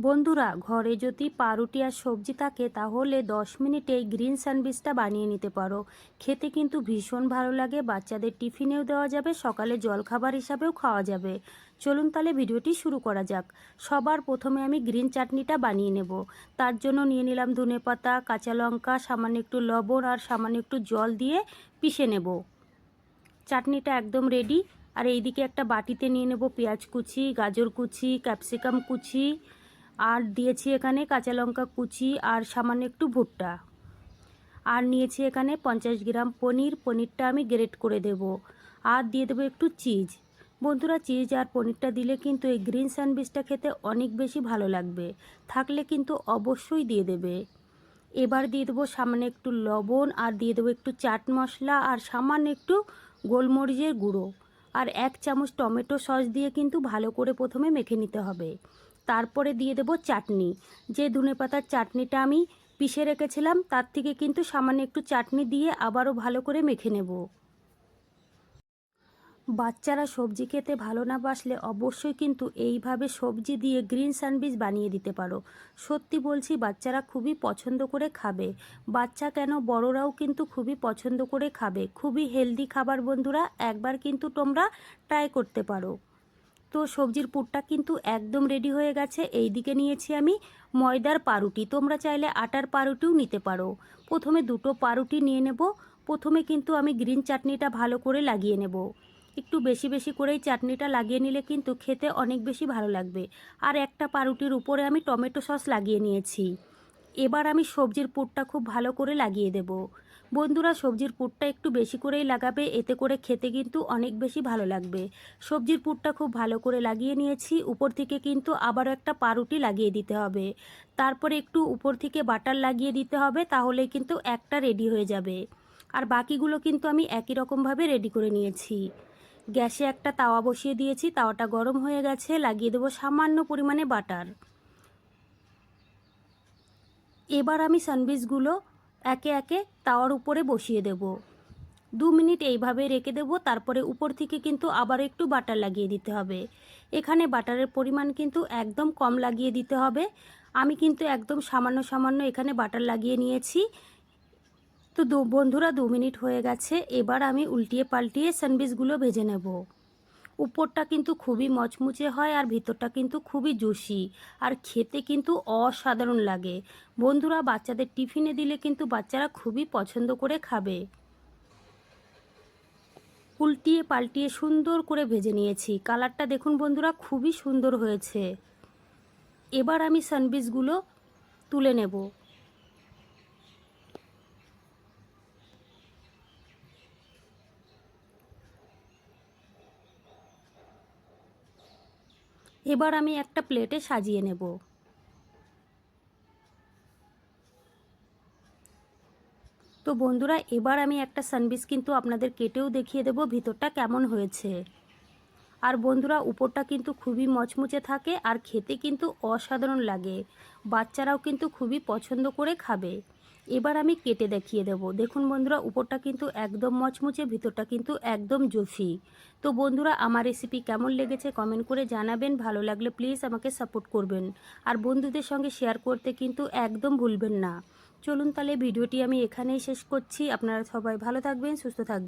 বন্ধুরা, ঘরে যদি পাউরুটি আর সবজি থাকে তাহলে 10 মিনিটেই গ্রিন স্যান্ডউইচটা বানিয়ে নিতে পারো। খেতে কিন্তু ভীষণ ভালো লাগে, বাচ্চাদের টিফিনেও দেওয়া যাবে, সকালে জলখাবার হিসাবেও খাওয়া যাবে। চলুন তাহলে ভিডিওটি শুরু করা যাক। সবার প্রথমে আমি গ্রিন চাটনিটা বানিয়ে নেব। তার জন্য নিয়ে নিলাম ধনেপাতা, কাঁচা লঙ্কা, সামান্য একটু লবণ আর সামান্য একটু জল দিয়ে পিষে নেব। চাটনিটা একদম রেডি। আর এইদিকে একটা বাটিতে নিয়ে নেব পেঁয়াজ কুচি, গাজর কুচি, ক্যাপসিকাম কুচি, আর দিয়েছি এখানে কাঁচা লঙ্কা কুচি আর সামান্য একটু ভুট্টা। আর নিয়েছি এখানে 50 গ্রাম পনিরটা আমি গ্রেট করে দেব। আর দিয়ে দেবো একটু চিজ। বন্ধুরা, চিজ আর পনিরটা দিলে কিন্তু এই গ্রিন স্যান্ডউইচটা খেতে অনেক বেশি ভালো লাগবে। থাকলে কিন্তু অবশ্যই দিয়ে দেবে। এবার দিয়ে দেবো সামান্য একটু লবণ, আর দিয়ে দেবো একটু চাট মশলা আর সামান্য একটু গোলমরিচের গুঁড়ো। আর 1 চামচ টমেটো সস দিয়ে কিন্তু ভালো করে প্রথমে মেখে নিতে হবে। তারপরে দিয়ে দেবো চাটনি। যে ধনেপাতার চাটনিটা আমি পিষে রেখেছিলাম তার থেকে কিন্তু সামান্য একটু চাটনি দিয়ে আবারও ভালো করে মেখে নেব। বাচ্চারা সবজি খেতে ভালো না বাসলে অবশ্যই কিন্তু এইভাবে সবজি দিয়ে গ্রিন স্যান্ডউইচ বানিয়ে দিতে পারো। সত্যি বলছি, বাচ্চারা খুবই পছন্দ করে খাবে। বাচ্চা কেন, বড়রাও কিন্তু খুবই পছন্দ করে খাবে। খুবই হেলদি খাবার বন্ধুরা, একবার কিন্তু তোমরা ট্রাই করতে পারো। তো সবজির পুরটা কিন্তু একদম রেডি হয়ে গেছে। এই দিকে নিয়েছি আমি ময়দার পাউরুটি, তোমরা চাইলে আটার পাউরুটিও নিতে পারো। প্রথমে দুটো পাউরুটি নিয়ে নেব। প্রথমে কিন্তু আমি গ্রিন চাটনিটা ভালো করে লাগিয়ে নেব। একটু বেশি বেশি করেই চাটনিটা লাগিয়ে নিলে কিন্তু খেতে অনেক বেশি ভালো লাগবে। আর একটা পাউরুটির উপরে আমি টমেটো সস লাগিয়ে নিয়েছি। এবার আমি সবজির পুরটা খুব ভালো করে লাগিয়ে দেব। বন্ধুরা, সবজির পুরটা একটু বেশি করেই লাগাবে, এতে করে খেতে কিন্তু অনেক বেশি ভালো লাগবে। সবজির পুরটা খুব ভালো করে লাগিয়ে নিয়েছি। উপর থেকে কিন্তু আবারও একটা পাউরুটি লাগিয়ে দিতে হবে। তারপরে একটু উপর থেকে বাটার লাগিয়ে দিতে হবে, তাহলে কিন্তু একটা রেডি হয়ে যাবে। আর বাকিগুলো কিন্তু আমি একই রকমভাবে রেডি করে নিয়েছি। গ্যাসে একটা তাওয়া বসিয়ে দিয়েছি, তাওয়াটা গরম হয়ে গেছে। লাগিয়ে দেবো সামান্য পরিমাণে বাটার। এবার আমি স্যান্ডউইচগুলো একে একে তাওয়ার উপরে বসিয়ে দেব। 2 মিনিট এইভাবে রেখে দেব। তারপরে উপর থেকে কিন্তু আবার একটু বাটার লাগিয়ে দিতে হবে। এখানে বাটারের পরিমাণ কিন্তু একদম কম লাগিয়ে দিতে হবে। আমি কিন্তু একদম সামান্য সামান্য এখানে বাটার লাগিয়ে নিয়েছি। তো বন্ধুরা, 2 মিনিট হয়ে গেছে। এবার আমি উল্টিয়ে পাল্টিয়ে স্যান্ডউইচগুলো ভেজে নেব। উপরটা কিন্তু খুবই মচমুচে হয় আর ভিতরটা কিন্তু খুবই জুসি, আর খেতে কিন্তু অসাধারণ লাগে। বন্ধুরা, বাচ্চাদের টিফিনে দিলে কিন্তু বাচ্চারা খুবই পছন্দ করে খাবে। উল্টিয়ে পাল্টিয়ে সুন্দর করে ভেজে নিয়েছি। কালারটা দেখুন বন্ধুরা, খুবই সুন্দর হয়েছে। এবার আমি স্যান্ডউইচগুলো তুলে নেব। এবার আমি একটা প্লেটে সাজিয়ে নেব। তো বন্ধুরা, এবার আমি একটা স্যান্ডউইচ কিন্তু আপনাদের কেটেও দেখিয়ে দেব ভিতরটা কেমন হয়েছে। আর বন্ধুরা, উপরটা কিন্তু খুবই মচমুচে থাকে আর খেতে কিন্তু অসাধারণ লাগে। বাচ্চারাও কিন্তু খুবই পছন্দ করে খাবে। এবার আমি কেটে দেখিয়ে দেব। দেখুন বন্ধুরা, উপরটা কিন্তু একদম মচমুচে, ভিতরটা কিন্তু একদম জুসি। তো বন্ধুরা, আমার রেসিপি কেমন লেগেছে কমেন্ট করে জানাবেন। ভালো লাগলে প্লিজ আমাকে সাপোর্ট করবেন। আর বন্ধুদের সঙ্গে শেয়ার করতে কিন্তু একদম ভুলবেন না। চলুন তাহলে ভিডিওটি আমি এখানেই শেষ করছি। আপনারা সবাই ভালো থাকবেন, সুস্থ থাকবেন।